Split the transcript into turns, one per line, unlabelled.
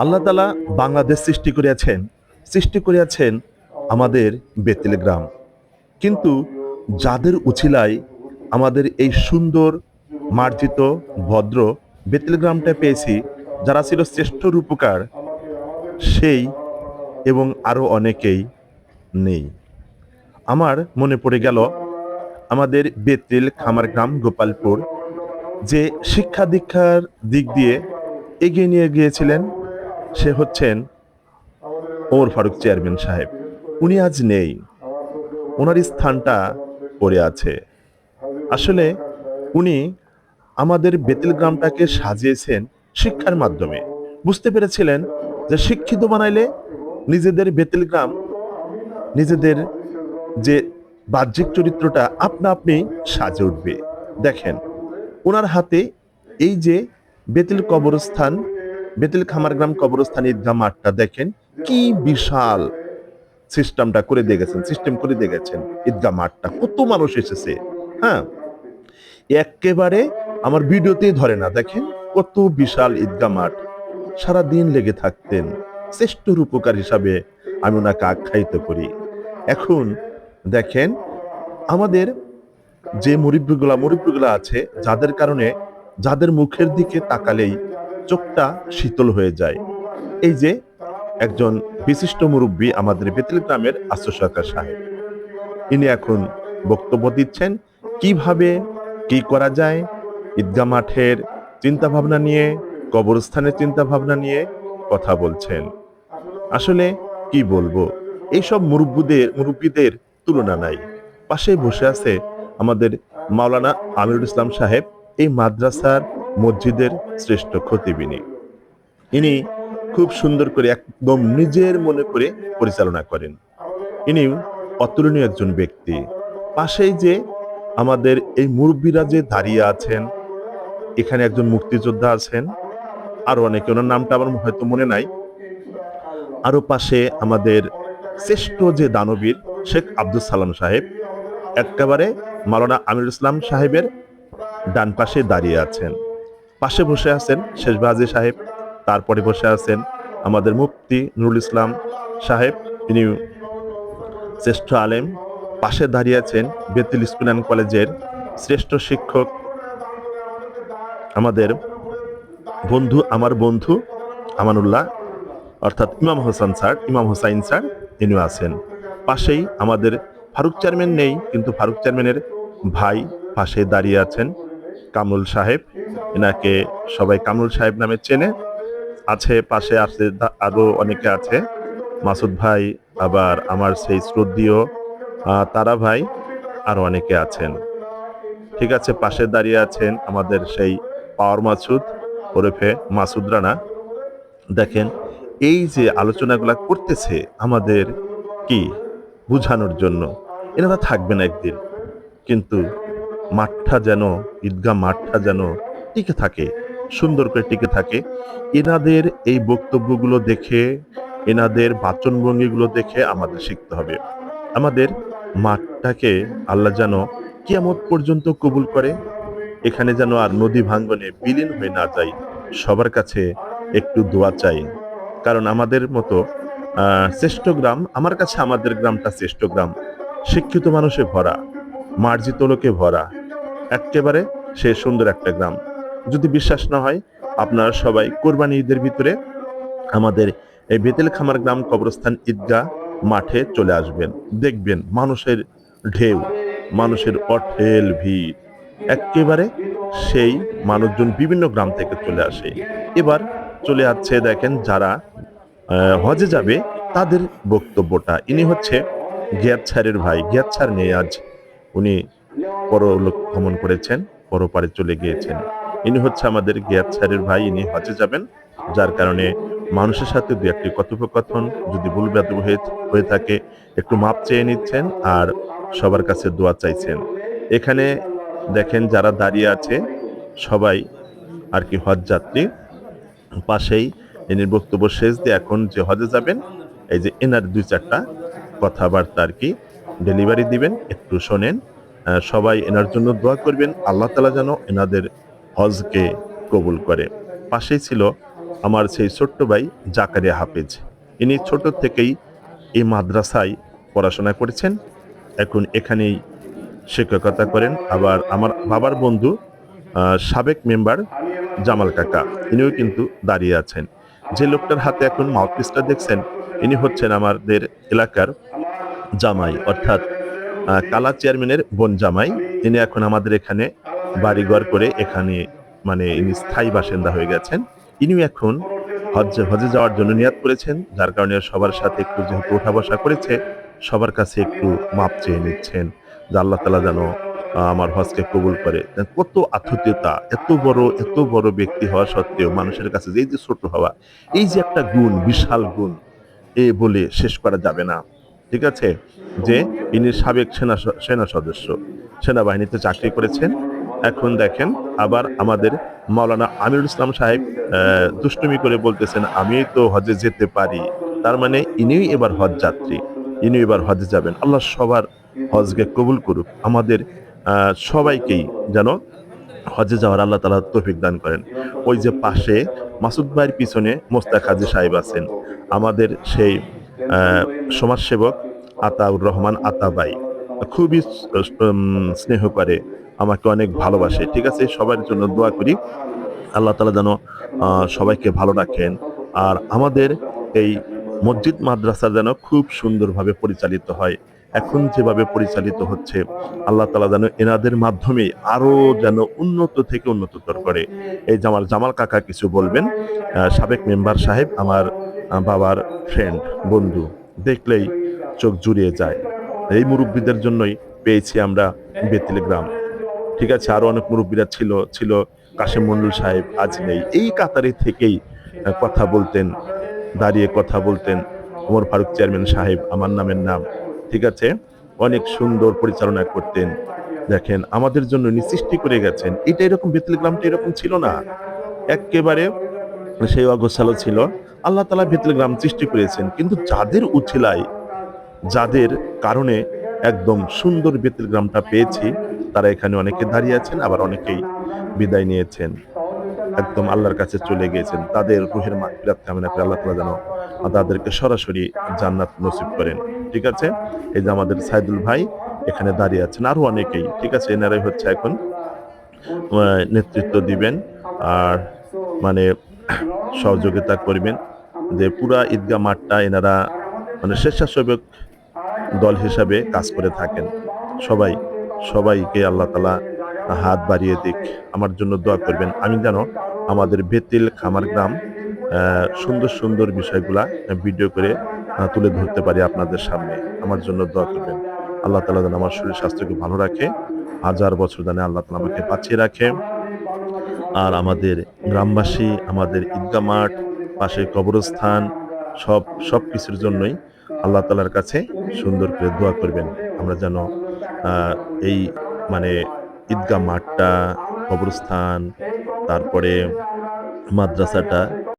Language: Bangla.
আল্লাহ তাআলা বাংলাদেশ সৃষ্টি করিয়াছেন আমাদের বেতেল গ্রাম। কিন্তু যাদের উছিলায় আমাদের এই সুন্দর মার্জিত ভদ্র বেতেল গ্রামটা পেয়েছি, যারা ছিল শ্রেষ্ঠ রূপকার সেই এবং আরো অনেকেই নেই। আমার মনে পড়ে গেল আমাদের বেতেল খামারগ্রাম গোপালপুর, যে শিক্ষা দীক্ষার দিক দিয়ে এগিয়ে নিয়ে গিয়েছিলেন, সে হচ্ছেন ওমর ফারুক চেয়ারম্যান সাহেব। উনি আজ নেই, ওনার স্থানটা পড়ে আছে। আসলে উনি আমাদের বেতেল গ্রামটাকে সাজিয়েছেন শিক্ষার মাধ্যমে। বুঝতে পেরেছিলেন যে শিক্ষিত বানাইলে নিজেদের বেতেল গ্রাম, নিজেদের যে বাহ্যিক চরিত্রটা আপনা আপনি সাজে উঠবে। দেখেন, ওনার হাতে এই যে বেতেল কবরস্থান, বেতেল খামারগ্রাম কবরস্থান ঈদগাহ মাঠটা দেখেন, কি বিশাল সিস্টেম করে দিয়ে গেছেন। ঈদগাহ মাঠটা কত মানুষ এসেছে। হ্যাঁ, একেবারে আমার ভিডিওতেই ধরে না, দেখেন কত বিশাল ঈদগাহ মাঠ। সারাদিন লেগে থাকতেন। শ্রেষ্ঠ রূপকার হিসাবে আমি ওনাকে আখ্যায়িত করি। এখন দেখেন, আমাদের যে মুরব্বীগুলা আছে, যাদের কারণে, যাদের মুখের দিকে তাকালেই চোখটা শীতল হয়ে যায়। এই যে একজন বিশিষ্ট মুরব্বী আমাদের বেতেল গ্রামের আশ্রয় সরকার সাহেব, ইনি এখন বক্তব্য দিচ্ছেন কিভাবে কি করা যায় ঈদগাহ মাঠের চিন্তা ভাবনা নিয়ে, কবরস্থানের চিন্তা ভাবনা নিয়ে কথা বলছেন। আসলে কি বলবো, এইসব মুরব্বীদের তুলনা নাই। পাশে বসে আছে আমাদের মাওলানা আমিরুল ইসলাম সাহেব, এই মাদ্রাসার মসজিদের শ্রেষ্ঠ খতিবিনী। ইনি খুব সুন্দর করে একদম নিজের মনে করে পরিচালনা করেন। ইনি অতুলনীয় একজন ব্যক্তি। পাশেই যে আমাদের এই মুরব্বীরা যে দাঁড়িয়ে আছেন, এখানে একজন মুক্তিযোদ্ধা আছেন, আরো অনেকে, ওনার নামটা আমার হয়তো মনে নাই। আরো পাশে আমাদের শ্রেষ্ঠ যে দানবীর শেখ আব্দুল সালাম সাহেব, একেবারে মাওলানা আমিরুল ইসলাম সাহেবের ডান পাশে দাঁড়িয়ে আছেন। পাশে বসে আছেন শেষবাজি সাহেব, তারপরে বসে আছেন আমাদের মুফতি নুরুল ইসলাম সাহেব, তিনি শ্রেষ্ঠ আলেম। পাশে দাঁড়িয়ে আছেন বেতুল স্কুল অ্যান্ড কলেজের শ্রেষ্ঠ শিক্ষক আমাদের আমার বন্ধু আমানুল্লাহ, অর্থাৎ ইমাম হোসাইন স্যার, তিনিও আছেন। পাশেই আমাদের ফারুক চেয়ারম্যান নেই, কিন্তু ফারুক চেয়ারম্যানের ভাই পাশে দাঁড়িয়ে আছেন কামরুল সাহেব, এনাকে সবাই কামরুল সাহেব নামে চেনে। পাশে আছে আরো অনেকে আছে, মাসুদ ভাই, আবার আমার সেই শ্রদ্ধীয় তারা ভাই, আরো অনেকে আছেন। ঠিক আছে, পাশে দাঁড়িয়ে আছেন আমাদের সেই পাওয়ার মাসুদ ওরফে মাসুদ রানা। দেখেন, এই যে আলোচনাগুলা করতেছে আমাদের কি বুঝানোর জন্য, এনারা থাকবেন একদিন, কিন্তু মাঠটা যেন, ঈদগাহ মাঠটা যেন টিকে থাকে, সুন্দর করে টিকে থাকে। এনাদের এই বক্তব্যগুলো দেখে, এনাদের বাচনভঙ্গিগুলো দেখে আমাদের শিখতে হবে। আমাদের মাঠটাকে আল্লাহ যেন কিয়ামত পর্যন্ত কবুল করে, এখানে যেন আর নদী ভাঙ্গনে বিলীন হয়ে না যায়। সবার কাছে একটু দোয়া চাই, কারণ আমাদের মতো শ্রেষ্ঠ গ্রাম, আমার কাছে আমাদের গ্রামটা শ্রেষ্ঠ গ্রাম, শিক্ষিত মানুষে ভরা, মার্জিত লোকে ভরা, একেবারে সে সুন্দর একটা গ্রাম। যদি বিশ্বাস না হয়, আপনারা সবাই কোরবানি ঈদের ভিতরে আমাদের এই বেতেল খামার গ্রাম কবরস্থান ঈদগাহ মাঠে চলে আসবেন। দেখবেন মানুষের ঢেউ, মানুষের অঢেল ভিড়, একেবারে সেই মানুষজন বিভিন্ন গ্রাম থেকে চলে আসে। এবার চলে আসছে, দেখেন যারা হজে যাবে তাদের বক্তব্যটা। ইনি হচ্ছে গিয়াত স্যারের ভাই, গিয়াত স্যার নেই আজ, উনি পরলোক ভ্রমণ করেছেন, পরপারে চলে গিয়েছেন। ইনি হচ্ছে আমাদের গিয়াত স্যারের ভাই, ইনি হজে যাবেন, যার কারণে মানুষের সাথে দু একটি কথোপকথন যদি ভুল ব্যাধব হয়ে থাকে একটু মাপ চেয়ে নিচ্ছেন আর সবার কাছে দোয়া চাইছেন। এখানে দেখেন যারা দাঁড়িয়ে আছে সবাই আর কি হজ যাত্রী। পাশেই এনার বক্তব্য শেষ দিয়ে এখন যে হজে যাবেন, এই যে এনার দুই চারটা কথাবার্তা আর কি ডেলিভারি দিবেন, একটু শোনেন। সবাই এনার জন্য দোয়া করবেন, আল্লাহ তাআলা যেন এনাদের হজকে কবুল করে। পাশেই ছিল আমার সেই ছোট্ট ভাই জাকারিয়া হাফেজ। ইনি ছোট থেকেই এই মাদ্রাসায় পড়াশোনা করেছেন। এখন এখানেই শিক্ষকতা করেন। আবার আমার বাবার বন্ধু সাবেক মেম্বার জামাল কাকা, ইনিও কিন্তু দাঁড়িয়ে আছেন। যে লোকটার হাতে এখন মাউথপিসটা দেখছেন, ইনি হচ্ছেন আমাদের এলাকার জামাই, অর্থাৎ কালা চেয়ারম্যানের বোন জামাই। তিনি এখন আমাদের এখানে বাড়িঘর করে এখানে মানে ইনি স্থায়ী বাসিন্দা হয়ে গেছেন। ইনিও এখন হজে যাওয়ার জন্য নিয়াত করেছেন। যার কারণে সবার সাথে একটু যেহেতু ওঠা বসা করেছে, সবার কাছে একটু মাপ চেয়ে নিচ্ছেন যে আল্লাহ তাআলা যেন আমার হজকে কবুল করে। কত আতিথেয়তা! এত বড় ব্যক্তি হওয়া সত্ত্বেও মানুষের কাছে যে এই যে ছোট হওয়া, এই যে একটা গুণ, বিশাল গুণ, এ বলে শেষ করা যাবে না। ঠিক আছে? যে ইনি সাবেক সেনা সদস্য, সেনাবাহিনীতে চাকরি করেছেন। এখন দেখেন আবার আমাদের মাওলানা আমিরুল ইসলাম সাহেব দুষ্টুমি করে বলতেছেন, "আমি তো হজে যেতে পারি।" তার মানে ইনিও এবার হজ যাত্রী। ইনিও এবার হজে যাবেন। আল্লাহ সবার হজকে কবুল করুক। আমাদের সবাইকেই যেন হজে যাওয়ার আল্লাহ তাআলা তৌফিক দান করেন। ওই যে পাশে মাসুদ ভাইয়ের পিছনে মোস্তাক হাজী সাহেব আছেন। আমাদের সেই আ সমাজসেবক আতাউর রহমান আতা ভাই। খুবই স্নেহ করে, আমাকে অনেক ভালোবাসে। ঠিক আছে? সবার জন্য দোয়া করি। আল্লাহ তাআলা যেন সবাইকে ভালো রাখেন। আর আমাদের এই মসজিদ মাদ্রাসা যেন খুব সুন্দরভাবে পরিচালিত হয়। এখন যেভাবে পরিচালিত হচ্ছে, আল্লাহ তাআলা যেন এনাদের মাধ্যমে আরো যেন উন্নত থেকে উন্নততর করে। এই যে আমার জামাল কাকা কিছু বলবেন। সাবেক মেম্বার সাহেব আমার বাবার ফ্রেন্ড, বন্ধু। দেখলেই চোখ জুড়িয়ে যায়। এই মুরুব্বিদের জন্যই পেয়েছি আমরা বেতিল গ্রাম। ঠিক আছে? আরো অনেক মুরব্বীরা ছিল কাশেম মন্ডল সাহেব, আজ নেই। এই কাতারে থেকেই কথা বলতেন, দাঁড়িয়ে কথা বলতেন। ওমর ফারুক চেয়ারম্যান সাহেব, আমার নামের নাম। ঠিক আছে? অনেক সুন্দর পরিচালনা করতেন। দেখেন আমাদের জন্য উনি সৃষ্টি করে গেছেন। এটা এরকম বেতিল গ্রামটা এরকম ছিল না। এক্কেবারে সেই অগোছালো ছিল। আল্লাহ তাআলা বেতিল গ্রাম সৃষ্টি করেছেন। কিন্তু যাদের উছিলায়, যাদের কারণে একদম সুন্দর বেতিল গ্রামটা পেয়েছি, তারা এখানে অনেকে দাঁড়িয়ে আছেন, আবার অনেকেই বিদায় নিয়েছেন। একদম আল্লাহর কাছে চলে গিয়েছেন। তাদের রুহের মাগফিরাত কামনা করে আল্লাহ তাআলা যেন তাদেরকে সরাসরি জান্নাত নসিব করেন। ঠিক আছে? এই যে আমাদের সাইদুল ভাই এখানে দাঁড়িয়ে আছেন, আরো অনেকেই। ঠিক আছে? এনারাই হচ্ছে এখন নেতৃত্ব দিবেন আর মানে সহযোগিতা করবেন। যে পুরা ঈদগাহ মাঠটা এনারা মানে স্বেচ্ছাসেবক দল হিসাবে কাজ করে থাকেন। সবাই সবাইকে আল্লাহ তাআলা হাত বাড়িয়ে দিক। আমার জন্য দোয়া করবেন। আমি যেন আমাদের বেতিল খামার গ্রাম সুন্দর বিষয়গুলা ভিডিও করে তুলে ধরতে পারি আপনাদের সামনে। আমার জন্য দোয়া করবেন। আল্লাহ তাআলা যেন আমার শরীর স্বাস্থ্যকে ভালো রাখে। হাজার বছর যেন আল্লাহ তাআলা আমাকে বাঁচিয়ে রাখে। আর আমাদের গ্রামবাসী, আমাদের ঈদগাহ মাঠ, পাশে কবরস্থান, সবকিছুর জন্যই আল্লাহ তাআলার কাছে সুন্দর করে দোয়া করবেন। আমরা যেন আ এই মানে ঈদগাহ মাঠটা, কবরস্থান, তারপরে মাদ্রাসাটা